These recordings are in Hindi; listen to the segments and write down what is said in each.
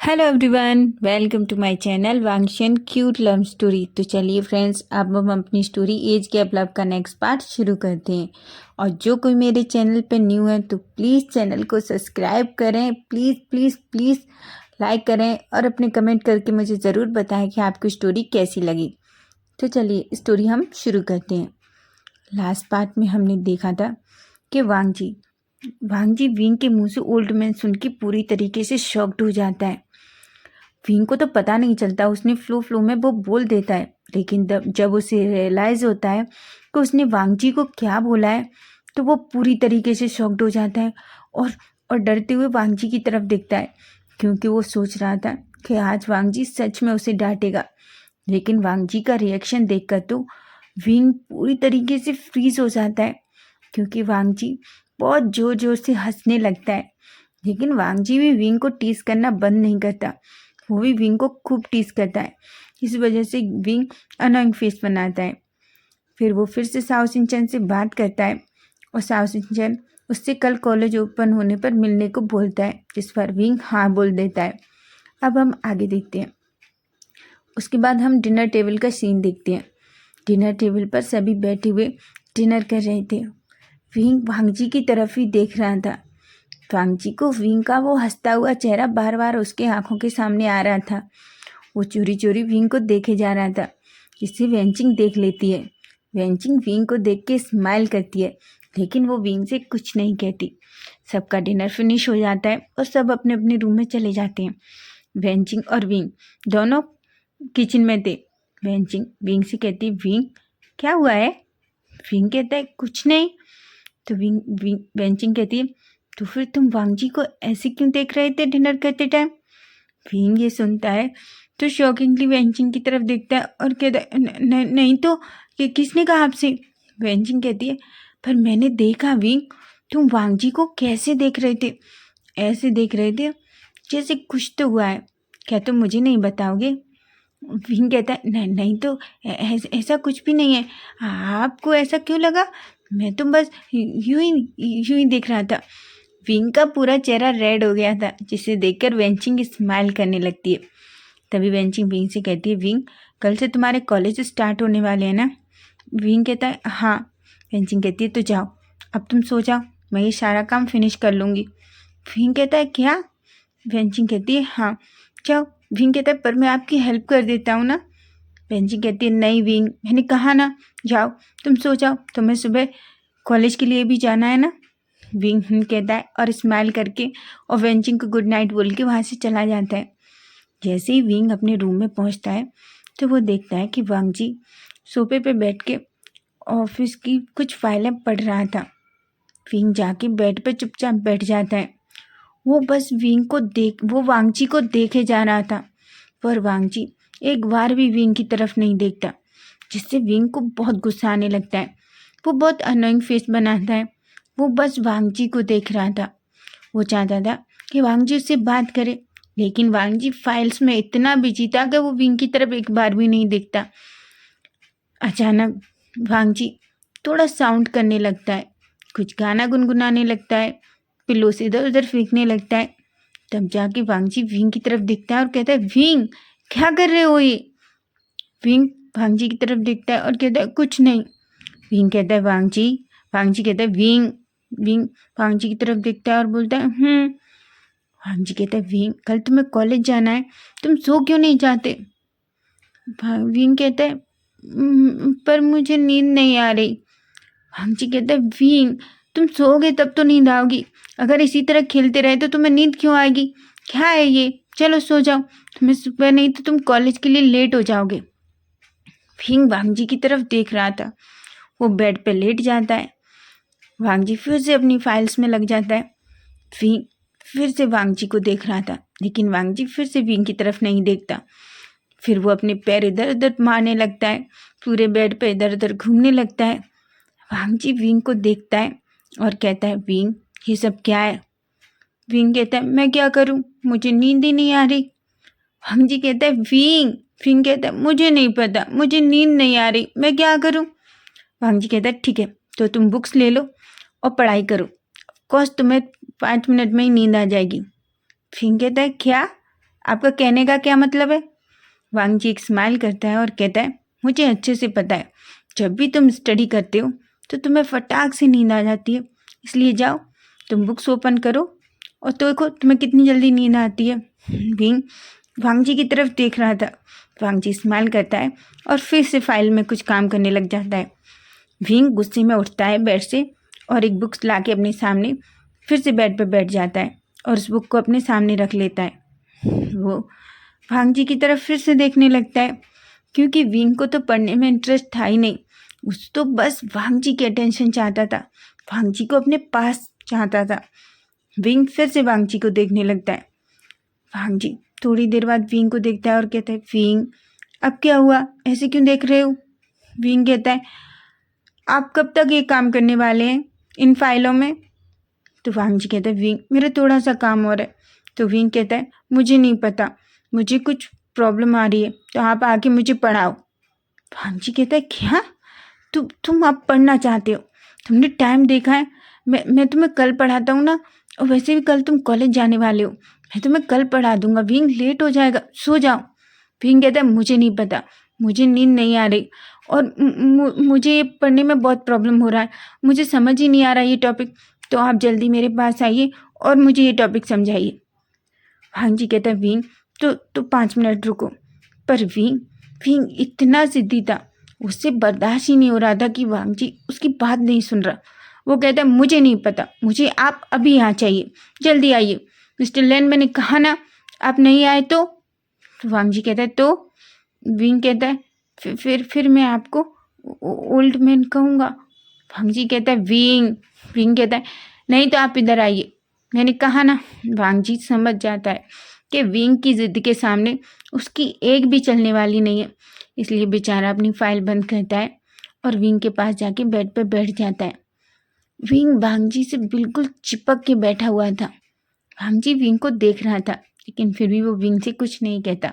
Hello everyone, welcome to my channel वांगशन क्यूट लव स्टोरी। तो चलिए फ्रेंड्स, अब हम अपनी स्टोरी एज गैप लव का नेक्स्ट पार्ट शुरू करते हैं। और जो कोई मेरे चैनल पे न्यू है तो प्लीज़ चैनल को सब्सक्राइब करें, प्लीज़ प्लीज़ प्लीज़ लाइक करें और अपने कमेंट करके मुझे ज़रूर बताएं कि आपको स्टोरी कैसी लगी। तो चलिए स्टोरी हम शुरू करते हैं। लास्ट पार्ट में हमने देखा था कि वांगजी विंग के मुंह से ओल्ड मैन सुन के पूरी तरीके से शॉक्ड हो जाता है। विंग को तो पता नहीं चलता, उसने फ्लो में वो बोल देता है, लेकिन जब उसे रियलाइज होता है कि उसने वांगजी को क्या बोला है तो वो पूरी तरीके से शॉक्ड हो जाता है और डरते हुए वांगजी की तरफ देखता है, क्योंकि वो सोच रहा था कि आज वांगजी सच में उसे डांटेगा। लेकिन वांगजी का रिएक्शन देखकर तो विंग पूरी तरीके से फ्रीज हो जाता है, क्योंकि वांगजी बहुत जोर जोर से हंसने लगता है। लेकिन वांगजी भी विंग को टीज करना बंद नहीं करता, वो भी विंग को खूब टीज करता है। इस वजह से विंग अनोइंग फेस बनाता है। फिर वो फिर से साओ सिंचन से बात करता है और साओ सिंचन उससे कल कॉलेज ओपन होने पर मिलने को बोलता है, जिस पर विंग हाँ बोल देता है। अब हम आगे देखते हैं। उसके बाद हम डिनर टेबल का सीन देखते हैं। डिनर टेबल पर सभी बैठे हुए डिनर कर रहे थे। विंग वांगजी की तरफ ही देख रहा था। वांगजी को विंग का वो हंसता हुआ चेहरा बार बार उसके आंखों के सामने आ रहा था। वो चोरी चोरी विंग को देखे जा रहा था, जिससे वेंचिंग देख लेती है। वेंचिंग विंग को देख के स्माइल करती है, लेकिन वो विंग से कुछ नहीं कहती। सबका डिनर फिनिश हो जाता है और सब अपने अपने रूम में चले जाते हैं। वेंचिंग और विंग दोनों किचन में थे। वेंचिंग विंग से कहती, विंग क्या हुआ है? विंग कहता है कुछ नहीं। तो वेंचिंग कहती है, तो फिर तुम वांगजी को ऐसे क्यों देख रहे थे डिनर करते टाइम? विंग ये सुनता है तो शॉकिंगली वेंचिंग की तरफ देखता है और कहता है, नहीं तो ये किसने कहा आपसे? वेंचिंग कहती है, पर मैंने देखा विंग, तुम वांगजी को कैसे देख रहे थे? ऐसे देख रहे थे जैसे कुछ तो हुआ है। क्या तुम मुझे नहीं बताओगे? विंग कहता है, नहीं तो ऐसा कुछ भी नहीं है। आपको ऐसा क्यों लगा? मैं तो बस यूं ही देख रहा था। विंग का पूरा चेहरा रेड हो गया था, जिसे देखकर वेंचिंग स्माइल करने लगती है। तभी वेंचिंग विंग से कहती है, विंग कल से तुम्हारे कॉलेज स्टार्ट होने वाले हैं ना? विंग कहता है हाँ। वेंचिंग कहती है तो जाओ, अब तुम सो जाओ, मैं ये सारा काम फिनिश कर लूँगी। विंग कहता है क्या? वेंचिंग कहती है हाँ जाओ। विंग कहता है पर मैं आपकी हेल्प कर देता हूँ ना। वेंचिंग कहती है नहीं विंग, मैंने कहा ना जाओ, तुम सो जाओ, तुम्हें सुबह कॉलेज के लिए भी जाना है ना। विंग कहता है और स्माइल करके और वेंचिंग को गुड नाइट बोल के वहाँ से चला जाता है। जैसे ही विंग अपने रूम में पहुँचता है तो वो देखता है कि वांगजी सोफे पे बैठ के ऑफिस की कुछ फाइलें पढ़ रहा था। विंग जाके बेड पे चुपचाप बैठ जाता है। वो बस वो वांगजी को देखे जा रहा था, पर वांगजी एक बार भी विंग की तरफ नहीं देखता, जिससे विंग को बहुत गुस्सा आने लगता है। वो बहुत अनोइंग फेस बनाता है। वो बस वांगजी को देख रहा था। वो चाहता था कि वांगजी उससे बात करे, लेकिन वांगजी फाइल्स में इतना बिजी था कि वो विंग की तरफ एक बार भी नहीं देखता। अचानक वांगजी थोड़ा साउंड करने लगता है, कुछ गाना गुनगुनाने लगता है, पिल्लो से इधर उधर फेंकने लगता है। तब जाके वांगजी विंग की तरफ देखता है और कहता है, विंग क्या कर रहे हो ये? विंग वांगजी की तरफ देखता है और कहता है कुछ नहीं। विंग कहता है वांगजी। वांगजी कहता है विंग। विंग वांगजी की तरफ देखता है और बोलता है वांगजी कहता है, विंग कल तुम्हें कॉलेज जाना है, तुम सो क्यों नहीं जाते? विंग कहता है पर मुझे नींद नहीं आ रही। वांगजी कहता है, विंग तुम सोओगे तब तो नींद आओगी, अगर इसी तरह खेलते रहे तो तुम्हें नींद क्यों आएगी? क्या है ये, चलो सो जाओ, तुम्हें सुबह नहीं तो तुम कॉलेज के लिए लेट हो जाओगे। विंग वांगजी की तरफ देख रहा था। वो बेड पे लेट जाता है। वांगजी फिर से अपनी फाइल्स में लग जाता है। विंग फिर से वांगजी को देख रहा था, लेकिन वांगजी फिर से विंग की तरफ नहीं देखता। फिर वो अपने पैर इधर उधर मारने लगता है, पूरे बेड पे इधर उधर घूमने लगता है। वांगजी विंग को देखता है और कहता है, विंग ये सब क्या है? विंग कहता है, मैं क्या करूं, मुझे नींद ही नहीं आ रही। वांगजी कहता है विंग। विंग कहता है मुझे नहीं पता, मुझे नींद नहीं आ रही, मैं क्या करूं? वांगजी कहता है ठीक है, तो तुम बुक्स ले लो और पढ़ाई करो, कोर्स तुम्हें 5 मिनट में ही नींद आ जाएगी। विंग कहता है क्या, आपका कहने का क्या मतलब है? वांग जी एक स्माइल करता है और कहता है, मुझे अच्छे से पता है, जब भी तुम स्टडी करते हो तो तुम्हें फटाक से नींद आ जाती है, इसलिए जाओ तुम बुक्स ओपन करो और तो देखो तुम्हें कितनी जल्दी नींद आती है। विंग वांग जी की तरफ देख रहा था। वांग जी स्माइल करता है और फिर से फाइल में कुछ काम करने लग जाता है। विंग गुस्से में उठता है बेड से और एक बुक्स ला के अपने सामने फिर से बेड पर बैठ जाता है और उस बुक को अपने सामने रख लेता है। वो वांग जी की तरफ फिर से देखने लगता है, क्योंकि विंग को तो पढ़ने में इंटरेस्ट था ही नहीं। उस तो बस वांग जी की अटेंशन चाहता था, वांग जी को अपने पास चाहता था। विंग फिर से वांग जी को देखने लगता है। वांग जी थोड़ी देर बाद विंग को देखता है और कहता है, विंग अब क्या हुआ, ऐसे क्यों देख रहे हो? विंग कहता है, आप कब तक ये काम करने वाले हैं इन फाइलों में? तो वांग जी कहता है, विंग मेरा थोड़ा सा काम और है। तो विंग कहता है, मुझे नहीं पता, मुझे कुछ प्रॉब्लम आ रही है, तो आप आके मुझे पढ़ाओ। वांग जी कहता है, क्या तुम अब पढ़ना चाहते हो? तुमने टाइम देखा है? मैं तुम्हें कल पढ़ाता हूँ ना, और वैसे भी कल तुम कॉलेज जाने वाले हो, मैं तुम्हें कल पढ़ा दूंगा। विंग लेट हो जाएगा, सो जाओ। विंग कहता है, मुझे नहीं पता, मुझे नींद नहीं आ रही और मुझे ये पढ़ने में बहुत प्रॉब्लम हो रहा है, मुझे समझ ही नहीं आ रहा ये टॉपिक, तो आप जल्दी मेरे पास आइए और मुझे ये टॉपिक समझाइए। वांग जी कहता है, विंग तो 5 मिनट रुको। पर विंग विंग इतना जिद्दी था, उससे बर्दाश्त ही नहीं हो रहा था कि वांग जी उसकी बात नहीं सुन रहा। वो कहता है, मुझे नहीं पता, मुझे आप अभी यहाँ चाहिए, जल्दी आइए। मिस्टर लेन, मैंने कहा ना, आप नहीं आए तो वांग जी कहता है, तो विंग कहता है, फिर मैं आपको ओल्ड मैन कहूँगा। वांग जी कहता है, विंग कहता है, नहीं तो आप इधर आइए, मैंने कहा ना। वांग जी समझ जाता है कि विंग की जिद के सामने उसकी एक भी चलने वाली नहीं है, इसलिए बेचारा अपनी फाइल बंद करता है और विंग के पास जाके बेड पर बैठ जाता है। विंग वांग जी से बिल्कुल चिपक के बैठा हुआ था। वांग जी विंग को देख रहा था, लेकिन फिर भी वो विंग से कुछ नहीं कहता।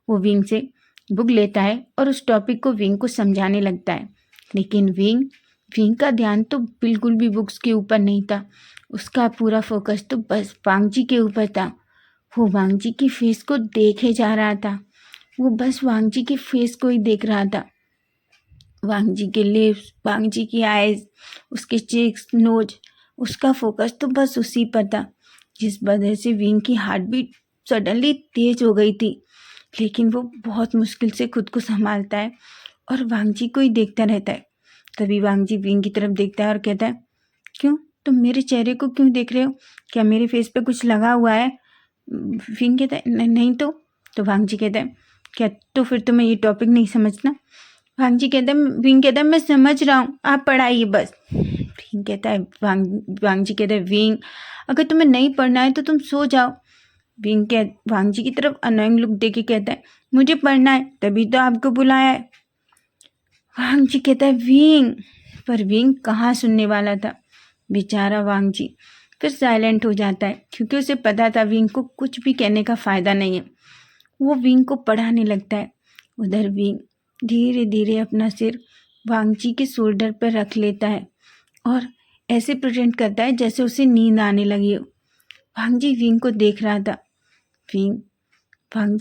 वो विंग से बुक लेता है और उस टॉपिक को विंग को समझाने लगता है, लेकिन विंग विंग का ध्यान तो बिल्कुल भी बुक्स के ऊपर नहीं था। उसका पूरा फोकस तो बस वांग जी के ऊपर था। वो वांग जी की फेस को देखे जा रहा था, वो बस वांग जी के फेस को ही देख रहा था। वांग जी के लिप्स, वांग जी की आईज, उसके चीक्स, नोज, उसका फोकस तो बस उसी पर था, जिस वजह से विंग की हार्ट बीट सडनली तेज हो गई थी। लेकिन वो बहुत मुश्किल से खुद को संभालता है और वांग जी को ही देखता रहता है। तभी वांग जी विंग की तरफ देखता है और कहता है, क्यों, तुम मेरे चेहरे को क्यों देख रहे हो? क्या मेरे फेस पे कुछ लगा हुआ है? विंग कहता है, नहीं तो वांग जी कहता है, क्या तो फिर तुम्हें ये टॉपिक नहीं समझना? विंग कहता है, मैं समझ रहा हूँ, आप पढ़ाइए बस। विंग कहता है, वांग जी कहता है, विंग अगर तुम्हें नहीं पढ़ना है तो तुम सो जाओ। वांग जी की तरफ अनोइंग लुक देके कहता है, मुझे पढ़ना है, तभी तो आपको बुलाया है। वांग जी कहता है, विंग, पर विंग कहाँ सुनने वाला था। बेचारा वांग जी फिर साइलेंट हो जाता है, क्योंकि उसे पता था विंग को कुछ भी कहने का फ़ायदा नहीं है। वो विंग को पढ़ाने लगता है। उधर विंग धीरे धीरे अपना सिर वांग जी के शोल्डर पर रख लेता है और ऐसे प्रिटेंड करता है जैसे उसे नींद आने लगी हो। वांग जी विंग को देख रहा था। विंग वांग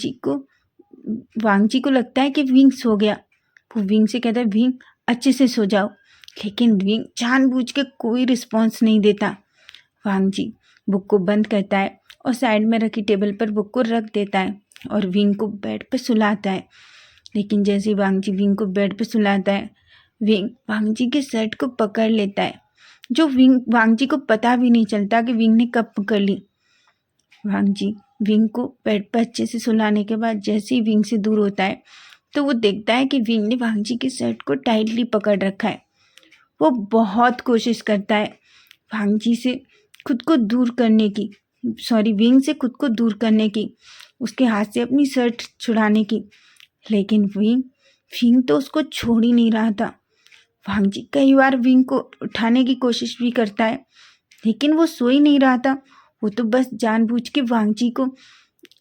जी को लगता है कि विंग सो गया। वो विंग से कहता है, विंग अच्छे से सो जाओ, लेकिन विंग जानबूझ के कोई रिस्पॉन्स नहीं देता। वांग जी बुक को बंद करता है और साइड में रखी टेबल पर बुक को रख देता है और विंग को बेड पर सुलाता है। लेकिन जैसे ही वांग जी विंग को बेड पर सुलाता है, विंग वांग जी के शर्ट को पकड़ लेता है, जो वांग जी को पता भी नहीं चलता कि विंग ने कब पकड़ ली। वांग जी विंग को बेड पर अच्छे से सुलाने के बाद जैसे ही विंग से दूर होता है, तो वो देखता है कि विंग ने वांग जी की शर्ट को टाइटली पकड़ रखा है। वो बहुत कोशिश करता है वांग जी से खुद को दूर करने की, विंग से खुद को दूर करने की, उसके हाथ से अपनी शर्ट छुड़ाने की, लेकिन विंग तो उसको छोड़ ही नहीं रहा था। वांग जी कई बार विंग को उठाने की कोशिश भी करता है, लेकिन वो सो ही नहीं रहा था। वो तो बस जानबूझ के वांग जी को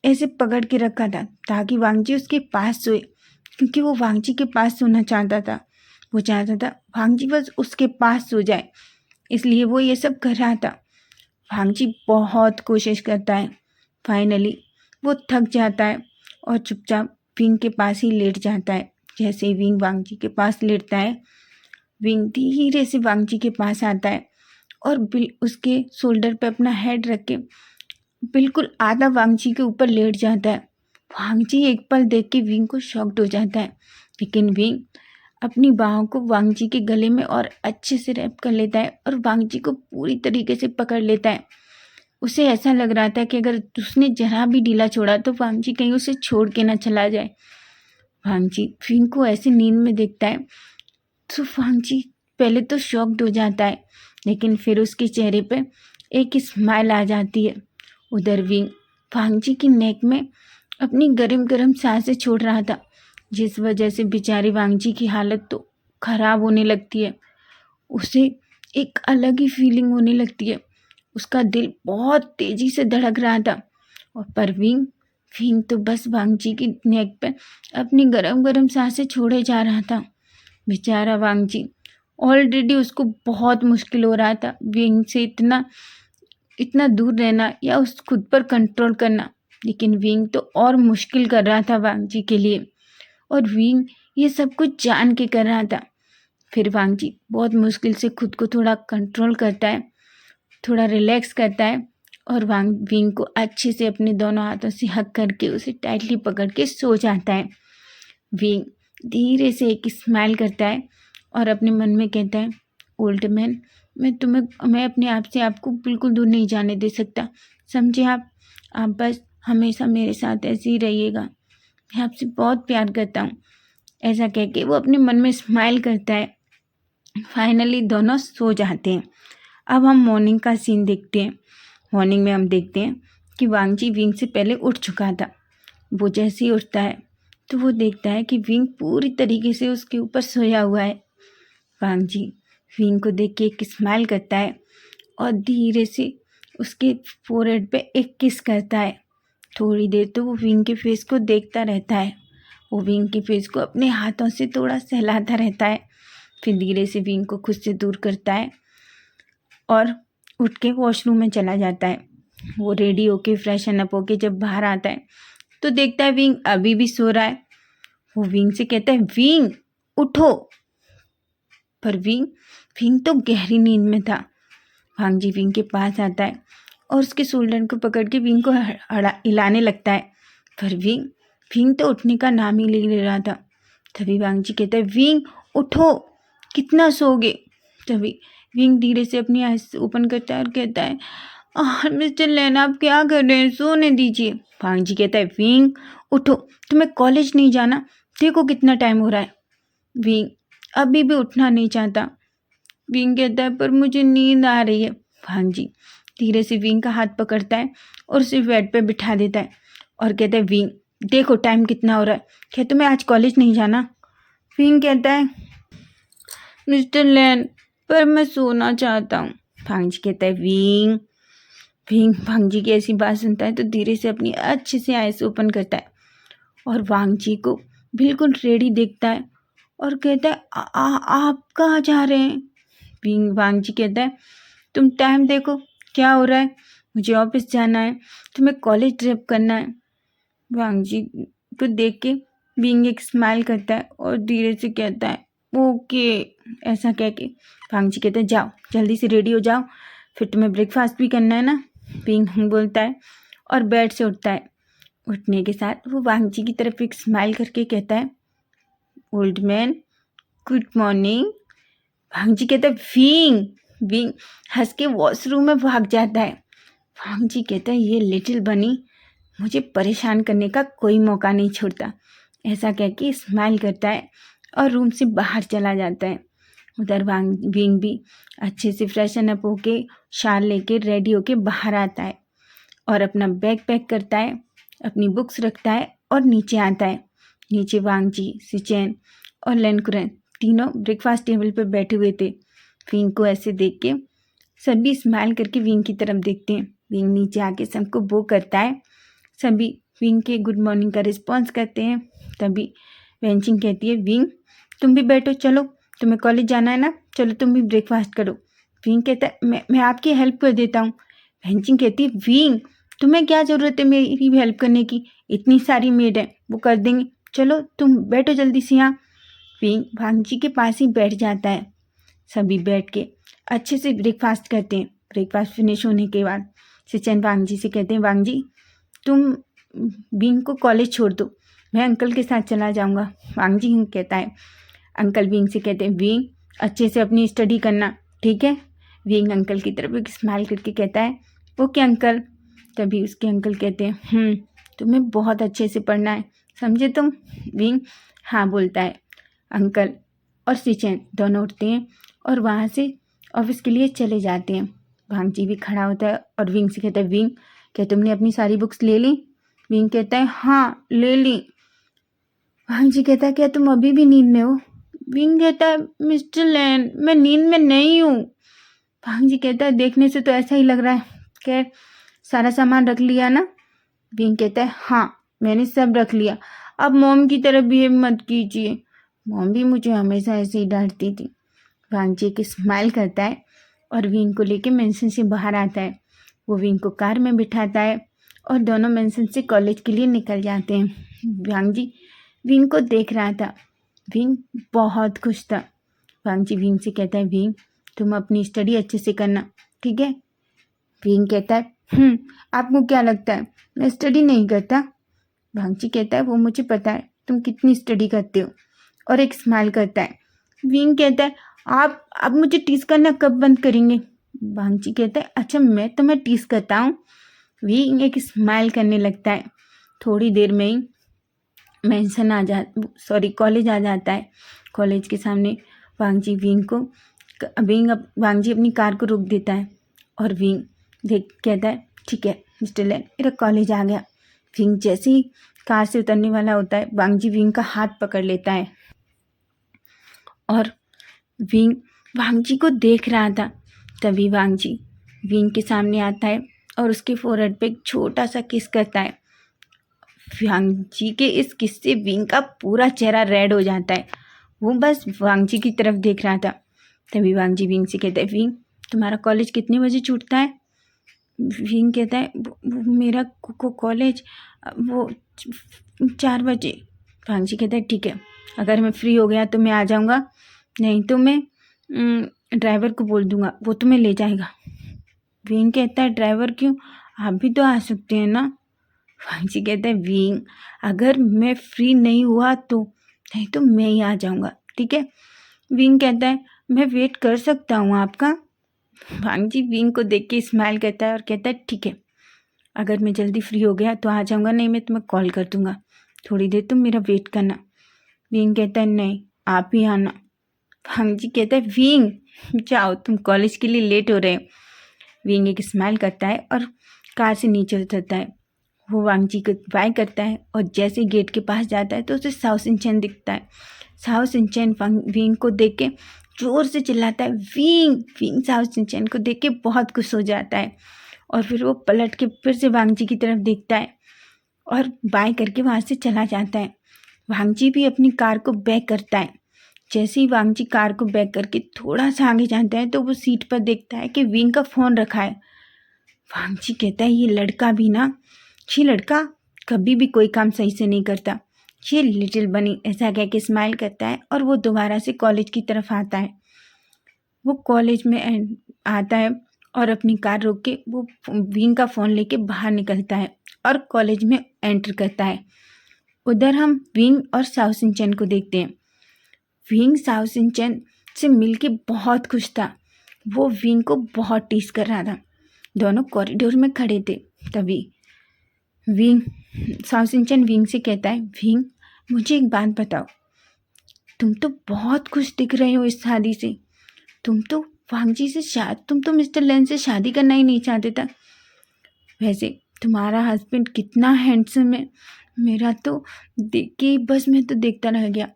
ऐसे पकड़ के रखा था ताकि वांग जी उसके पास सोए, क्योंकि वो वांग जी के पास सोना चाहता था। वो चाहता था वांग जी बस उसके पास सो जाए, इसलिए वो ये सब कर रहा था। वांग जी बहुत कोशिश करता है। फाइनली वो थक जाता है और चुपचाप विंग के पास ही लेट जाता है। जैसे ही विंग वांगजी के पास लेटता है, विंग धीरे से वांगजी के पास आता है और उसके शोल्डर पे अपना हेड रख के बिल्कुल आधा वांगजी के ऊपर लेट जाता है। वांगजी एक पल देख के विंग को शॉक्ड हो जाता है, लेकिन विंग अपनी बाहों को वांगजी के गले में और अच्छे से रैप कर लेता है और वांगजी को पूरी तरीके से पकड़ लेता है। उसे ऐसा लग रहा था कि अगर उसने जरा भी ढीला छोड़ा तो वांगजी कहीं उसे छोड़ के ना चला जाए। वांगजी विंग को ऐसे नींद में देखता है तो वांगजी पहले तो शॉक्ड हो जाता है, लेकिन फिर उसके चेहरे पे एक स्माइल आ जाती है। उधर विंग वांगजी की नेक में अपनी गरम गरम सांसें छोड़ रहा था, जिस वजह से बेचारी वांगजी की हालत तो खराब होने लगती है। उसे एक अलग ही फीलिंग होने लगती है। उसका दिल बहुत तेजी से धड़क रहा था और पर विंग तो बस वांगजी की नेक पे अपनी गरम गरम सांसें छोड़े जा रहा था। बेचारा वांगजी ऑलरेडी उसको बहुत मुश्किल हो रहा था विंग से इतना दूर रहना या उस खुद पर कंट्रोल करना, लेकिन विंग तो और मुश्किल कर रहा था वांगजी के लिए, और विंग ये सब कुछ जान के कर रहा था। फिर वांगजी बहुत मुश्किल से खुद को थोड़ा कंट्रोल करता है, थोड़ा रिलैक्स करता है और विंग को अच्छे से अपने दोनों हाथों से हक करके उसे टाइटली पकड़ के सो जाता है। विंग धीरे से एक स्माइल करता है और अपने मन में कहता है, ओल्ड मैन, मैं अपने आप से आपको बिल्कुल दूर नहीं जाने दे सकता, समझे आप बस हमेशा मेरे साथ ऐसे ही रहिएगा, मैं आपसे बहुत प्यार करता हूँ। ऐसा कह के वो अपने मन में स्माइल करता है। फाइनली दोनों सो जाते हैं। अब हम मॉर्निंग का सीन देखते हैं। मॉर्निंग में हम देखते हैं कि वांगजी विंग से पहले उठ चुका था। वो जैसे ही उठता है तो वो देखता है कि विंग पूरी तरीके से उसके ऊपर सोया हुआ है। वांगजी विंग को देख के एक स्माइल करता है और धीरे से उसके फोरहेड पे एक किस करता है। थोड़ी देर तो वो विंग के फेस को देखता रहता है। वो विंग के फेस को अपने हाथों से थोड़ा सहलाता रहता है। फिर धीरे से विंग को खुद से दूर करता है और उठ के वॉशरूम में चला जाता है। वो रेडी होके फ्रेशन अप होके जब बाहर आता है तो देखता है विंग अभी भी सो रहा है। वो विंग से कहता है, विंग उठो, पर विंग तो गहरी नींद में था। वांगजी विंग के पास आता है और उसके शोल्डर को पकड़ के विंग को हिलाने लगता है, पर विंग तो उठने का नाम ही नहीं ले रहा था। तभी वांगजी कहता है, विंग उठो, कितना सोगे। तभी विंग धीरे से अपनी आँख ओपन करता है और कहता है, मिस्टर लेन आप क्या कर रहे हैं, सोने दीजिए। वांगजी कहता है, विंग उठो, तुम्हें कॉलेज नहीं जाना, देखो कितना टाइम हो रहा है। विंग अभी भी उठना नहीं चाहता। विंग कहता है, पर मुझे नींद आ रही है। वांगजी धीरे से विंग का हाथ पकड़ता है और उसे बेड पे बिठा देता है और कहता है, विंग देखो टाइम कितना हो रहा है, क्या तुम्हें आज कॉलेज नहीं जाना। विंग कहता है, मिस्टर लेन पर मैं सोना चाहता हूँ। वांगजी कहता है, विंग वांगजी की ऐसी बात सुनता है तो धीरे से अपनी अच्छे से आइज ओपन करता है और वांगजी को बिल्कुल रेडी देखता है और कहता है, आप कहाँ जा रहे हैं। वांगजी कहता है, तुम टाइम देखो क्या हो रहा है, मुझे ऑफिस जाना है, तुम्हें कॉलेज ड्रॉप करना है। वांगजी को देख के विंग एक स्माइल करता है और धीरे से कहता है, ओके। ऐसा कह के वांगजी कहता है, जाओ जल्दी से रेडी हो जाओ, फिर तुम्हें ब्रेकफास्ट भी करना है ना। विंग बोलता है और बेड से उठता है। उठने के साथ वो वांगजी की तरफ एक स्माइल करके कहता है, ओल्ड मैन गुड मॉर्निंग। वांगजी कहता है, विंग हंस के वॉशरूम में भाग जाता है। वांगजी कहता है, ये लिटिल बनी मुझे परेशान करने का कोई मौका नहीं छोड़ता। ऐसा कह के स्माइल करता है और रूम से बाहर चला जाता है। उधर विंग भी अच्छे से फ्रेशन अप होके शाल लेके रेडी होके बाहर आता है और अपना बैग पैक करता है, अपनी बुक्स रखता है और नीचे आता है। नीचे वांगजी, सिचेन और लेनकुरन तीनों ब्रेकफास्ट टेबल पर बैठे हुए थे। विंग को ऐसे देख के सभी स्माइल करके विंग की तरफ देखते हैं। विंग नीचे आके सबको बो करता है। सभी विंग के गुड मॉर्निंग का रिस्पॉन्स करते हैं। तभी वेंचिंग कहती है, विंग तुम भी बैठो, चलो तुम्हें कॉलेज जाना है ना, चलो तुम भी ब्रेकफास्ट करो। विंग कहता है, मैं आपकी हेल्प कर देता हूँ। वेंचिंग कहती है, विंग तुम्हें क्या ज़रूरत है मेरी भी हेल्प करने की, इतनी सारी मेड है वो कर देंगे, चलो तुम बैठो जल्दी से यहाँ। विंग वांगजी के पास ही बैठ जाता है। सभी बैठ के अच्छे से ब्रेकफास्ट करते हैं। ब्रेकफास्ट फिनिश होने के बाद सिचन वांगजी से कहते हैं, वांगजी तुम विंग को कॉलेज छोड़ दो, मैं अंकल के साथ चला जाऊँगा। वांगजी कहता है, अंकल विंग से कहते हैं, विंग अच्छे से अपनी स्टडी करना, ठीक है। विंग अंकल की तरफ एक स्माइल करके कहता है, ओके अंकल। तभी उसके अंकल कहते हैं, तुम्हें बहुत अच्छे से पढ़ना है, समझे तुम। विंग हाँ बोलता है। अंकल और सिचन दोनों उठते हैं और वहाँ से ऑफिस के लिए चले जाते हैं। वांगजी भी खड़ा होता है और विंग से कहता है, विंग क्या तुमने अपनी सारी बुक्स ले ली। विंग कहता है, हाँ ले ली। वांगजी कहता है, क्या तुम अभी भी नींद में हो। विंग कहता है, मिस्टर लैन मैं नींद में नहीं हूँ। वांगजी कहता है, देखने से तो ऐसा ही लग रहा है, खैर सारा सामान रख लिया ना। विंग कहता है, हाँ मैंने सब रख लिया, अब मॉम की तरह बिहेव मत कीजिए, मॉम भी मुझे हमेशा ऐसे ही डांटती थी। वांगजी एक स्माइल करता है और विंग को लेके मेंशन से बाहर आता है। वो विंग को कार में बिठाता है और दोनों मेंशन से कॉलेज के लिए निकल जाते हैं। वांगजी विंग को देख रहा था। विंग बहुत खुश था। वांगजी विंग से कहता है, विंग तुम अपनी स्टडी अच्छे से करना, ठीक है। विंग कहता है, आपको क्या लगता है मैं स्टडी नहीं करता। वांगजी कहता है, वो मुझे पता है तुम कितनी स्टडी करते हो, और एक स्माइल करता है। विंग कहता है, आप मुझे टीस करना कब बंद करेंगे। वांगजी कहता है, अच्छा मैं तुम्हें टीस करता हूँ। विंग एक स्माइल करने लगता है। थोड़ी देर में ही कॉलेज आ जाता है। कॉलेज के सामने वांगजी वांगजी अपनी कार को रोक देता है और विंग कहता है, ठीक है मिस्टर लैन मेरा कॉलेज आ गया। विंग जैसे ही कार से उतरने वाला होता है, वांगजी विंग का हाथ पकड़ लेता है और विंग वांगजी को देख रहा था। तभी वांगजी विंग के सामने आता है और उसके फोरहेड पे एक छोटा सा किस करता है। वांगजी के इस किस से विंग का पूरा चेहरा रेड हो जाता है। वो बस वांगजी की तरफ देख रहा था। तभी वांगजी विंग से कहता है, विंग तुम्हारा कॉलेज कितने बजे छूटता है। विंग कहता है, मेरा कॉलेज वो 4 बजे। वांगजी कहता है, ठीक है अगर मैं फ्री हो गया तो मैं आ जाऊँगा, नहीं तो मैं ड्राइवर को बोल दूँगा, वो तुम्हें ले जाएगा। विंग कहता है, ड्राइवर क्यों, आप भी तो आ सकते हैं ना। वांगजी कहता है, विंग अगर मैं फ्री नहीं हुआ तो, नहीं तो मैं ही आ जाऊँगा, ठीक है। विंग कहता है, मैं वेट कर सकता हूँ आपका। वांगजी विंग को देख के स्माइल करता है और कहता है, ठीक है अगर मैं जल्दी फ्री हो गया तो आ जाऊँगा, नहीं मैं तुम्हें कॉल कर दूँगा, थोड़ी देर तुम मेरा वेट करना। विंग कहता है, नहीं आप ही आना। वांगजी कहता है, विंग जाओ तुम कॉलेज के लिए लेट हो रहे हो। विंग एक स्माइल करता है और कार से नीचे उतरता है। वो वांगजी को बाय करता है और जैसे ही गेट के पास जाता है तो उसे साओ सिंचन दिखता है। साओ सिंचन विंग को देख के जोर से चिल्लाता है, विंग। विंग साओ सिंचन को देख के बहुत खुश हो जाता है और फिर वो पलट के फिर से वांगजी की तरफ देखता है और बाय करके वहाँ से चला जाता है। वांगजी भी अपनी कार को बैक करता है। जैसे ही वांगजी कार को बैक करके थोड़ा सा आगे जाता है तो वो सीट पर देखता है कि विंग का फ़ोन रखा है। वांगजी कहता है, ये लड़का भी ना, ये लड़का कभी भी कोई काम सही से नहीं करता, ये लिटिल बनी, ऐसा कह के स्माइल करता है और वो दोबारा से कॉलेज की तरफ आता है। वो कॉलेज में आता है और अपनी कार रोक के वो विंग का फ़ोन लेके बाहर निकलता है और कॉलेज में एंटर करता है। उधर हम विंग और साओ सिंचन को देखते हैं। विंग साओ सिंचन से मिलके बहुत खुश था। वो विंग को बहुत टीस कर रहा था। दोनों कॉरिडोर में खड़े थे। तभी साओ सिंचन विंग से कहता है, विंग मुझे एक बात बताओ, तुम तो बहुत खुश दिख रहे हो इस शादी से, तुम तो मिस्टर लेन से शादी करना ही नहीं चाहते था। वैसे तुम्हारा हस्बैंड कितना हैंडसम है, मेरा तो देख के बस मैं तो देखता रह गया।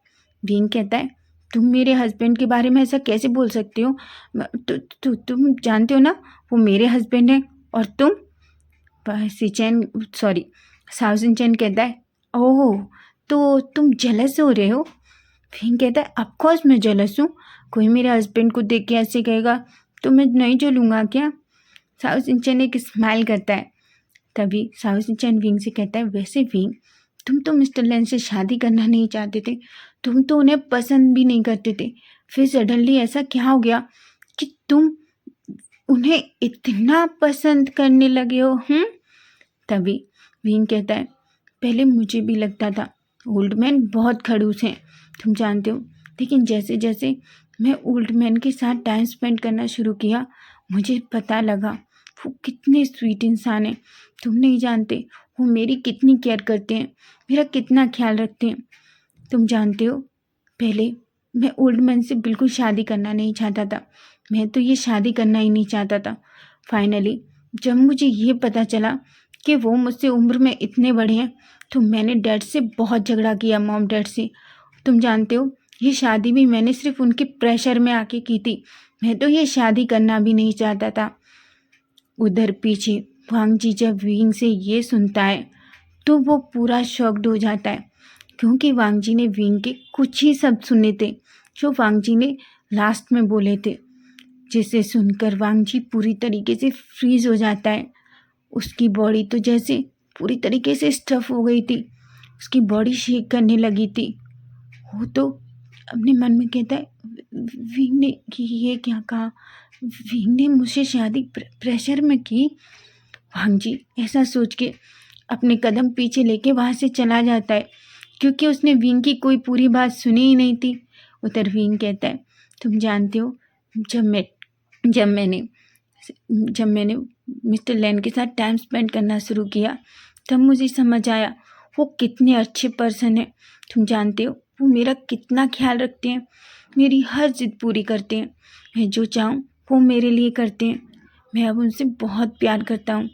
विंग कहता है, तुम मेरे हस्बैंड के बारे में ऐसा कैसे बोल सकते हो, तुम जानते हो ना वो मेरे हस्बैंड है और तुम। साओ सिंचन कहता है, ओह तो तुम जेलस हो रहे हो। विंग कहता है, ऑफकोर्स मैं जेलस हूँ, कोई मेरे हस्बैंड को देख के ऐसे कहेगा तो मैं नहीं जलूँगा क्या। साओ सिंचन एक स्माइल करता है। तभी साउसिंचन विंग से कहता है, वैसे विंग, तुम तो मिस्टर लेन से शादी करना नहीं चाहते थे, तुम तो उन्हें पसंद भी नहीं करते थे, फिर सडनली ऐसा क्या हो गया कि तुम उन्हें इतना पसंद करने लगे हो? तभी विंग कहता है, पहले मुझे भी लगता था ओल्ड मैन बहुत खड़ूस हैं, तुम जानते हो, लेकिन जैसे जैसे मैं ओल्ड मैन के साथ टाइम स्पेंड करना शुरू किया, मुझे पता लगा वो कितने स्वीट इंसान हैं। तुम नहीं जानते वो मेरी कितनी केयर करते हैं, मेरा कितना ख्याल रखते हैं। तुम जानते हो, पहले मैं ओल्ड मैन से बिल्कुल शादी करना नहीं चाहता था, मैं तो ये शादी करना ही नहीं चाहता था। फाइनली जब मुझे ये पता चला कि वो मुझसे उम्र में इतने बड़े हैं, तो मैंने डैड से बहुत झगड़ा किया, मॉम डैड से। तुम जानते हो, ये शादी भी मैंने सिर्फ उनके प्रेशर में आके की थी, मैं तो ये शादी करना भी नहीं चाहता था। उधर पीछे वांग जी जब विंग से ये सुनता है तो वो पूरा शॉक्ड हो जाता है, क्योंकि वांग जी ने विंग के कुछ ही शब्द सुने थे जो वांग जी ने लास्ट में बोले थे, जिसे सुनकर वांग जी पूरी तरीके से फ्रीज हो जाता है। उसकी बॉडी तो जैसे पूरी तरीके से स्टफ हो गई थी, उसकी बॉडी शेक करने लगी थी। वो तो अपने मन में कहता है, विंग ने ये क्या कहा, विंग ने मुझसे शादी प्रेशर में की। वांग जी ऐसा सोच के अपने कदम पीछे लेके वहाँ से चला जाता है, क्योंकि उसने विंग की कोई पूरी बात सुनी ही नहीं थी। उधर विंग कहता है, तुम जानते हो, जब मैंने मिस्टर लैन के साथ टाइम स्पेंड करना शुरू किया, तब मुझे समझ आया वो कितने अच्छे पर्सन हैं। तुम जानते हो, वो मेरा कितना ख्याल रखते हैं, मेरी हर जिद पूरी करते हैं, मैं जो चाहूँ वो मेरे लिए करते हैं। मैं अब उनसे बहुत प्यार करता हूँ,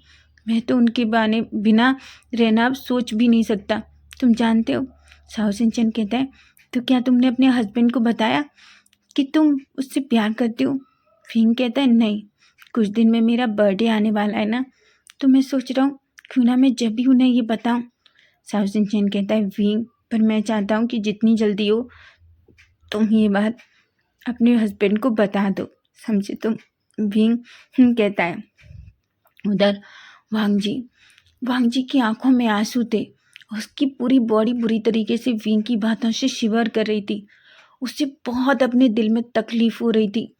मैं तो उनके बिना रहना अब सोच भी नहीं सकता। तुम जानते हो, साउसिंचन कहता है, तो क्या तुमने अपने हस्बैंड को बताया कि तुम उससे प्यार करते हो? फिंग कहता है, नहीं, कुछ दिन में मेरा बर्थडे आने वाला है ना, तो मैं सोच रहा हूँ क्यों ना मैं जब भी उन्हें ये बताऊँ। साउसिंचन कहता है, विंग, पर मैं चाहता हूँ कि जितनी जल्दी हो तुम ये बात अपने हस्बैंड को बता दो, समझे तुम? विंग कहता है। उधर वांग जी की आंखों में आंसू थे, उसकी पूरी बॉडी बुरी तरीके से विंग की बातों से शिवर कर रही थी, उसे बहुत अपने दिल में तकलीफ हो रही थी,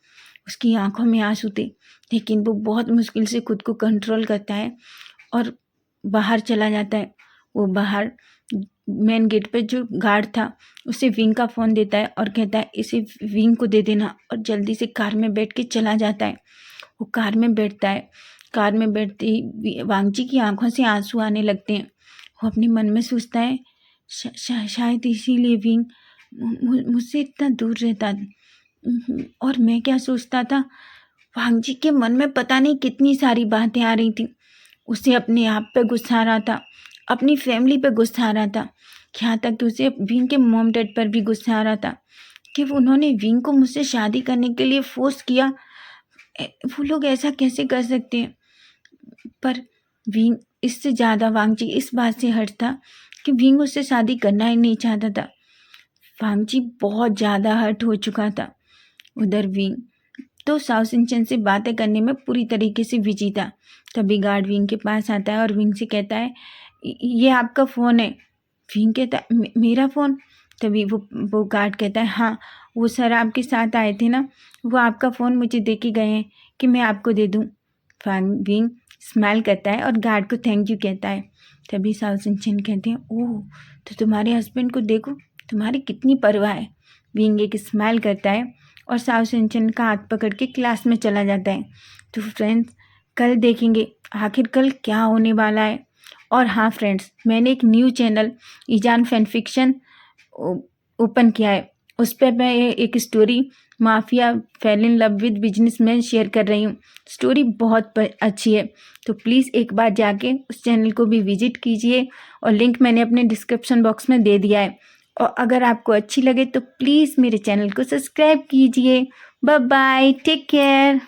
उसकी आंखों में आंसू थे, लेकिन वो बहुत मुश्किल से खुद को कंट्रोल करता है और बाहर चला जाता है। वो बाहर मेन गेट पे जो गार्ड था उसे विंग का फ़ोन देता है और कहता है, इसे विंग को दे देना, और जल्दी से कार में बैठ के चला जाता है। वो कार में बैठता है, कार में बैठते ही वांग जी की आंखों से आंसू आने लगते हैं। वो अपने मन में सोचता है, शायद इसीलिए विंग मुझसे इतना दूर रहता, और मैं क्या सोचता था। वांग जी के मन में पता नहीं कितनी सारी बातें आ रही थी, उसे अपने आप पे गुस्सा आ रहा था, अपनी फैमिली पे गुस्सा आ रहा था, यहाँ तक कि उसे विंग के मॉम डैड पर भी गुस्सा आ रहा था कि उन्होंने विंग को मुझसे शादी करने के लिए फोर्स किया। वो लोग ऐसा कैसे कर सकते हैं? पर विंग इससे ज़्यादा वांग जी इस बात से हर्ट था कि विंग उससे शादी करना ही नहीं चाहता था। वांग जी बहुत ज़्यादा हर्ट हो चुका था। उधर विंग तो साउसिंचन से बातें करने में पूरी तरीके से बिजी था। तभी गार्ड विंग के पास आता है और विंग से कहता है, ये आपका फ़ोन है। विंग कहता है, मेरा फ़ोन? तभी वो गार्ड कहता है, हाँ, वो सर आपके साथ आए थे ना, वो आपका फ़ोन मुझे दे के गए हैं कि मैं आपको दे दूँ। विंग स्माइल करता है और गार्ड को थैंक यू कहता है। तभी साउसिंचन कहते हैं, ओह, तो तुम्हारे हस्बैंड को देखो, तुम्हारी कितनी परवाह है। विंग एक स्माइल करता है और साउसिंचन का हाथ पकड़ के क्लास में चला जाता है। तो फ्रेंड्स, कल देखेंगे आखिर कल क्या होने वाला है। और हाँ फ्रेंड्स, मैंने एक new channel Izan fan fiction open किया है, उस पर मैं एक story mafia fail in love with businessman share कर रही हूँ। स्टोरी बहुत अच्छी है, तो प्लीज़ एक बार जाके उस चैनल को भी विजिट कीजिए, और लिंक मैंने अपने डिस्क्रिप्शन बॉक्स में दे दिया है। और अगर आपको अच्छी लगे तो प्लीज़ मेरे चैनल को सब्सक्राइब कीजिए। Bye bye, take care.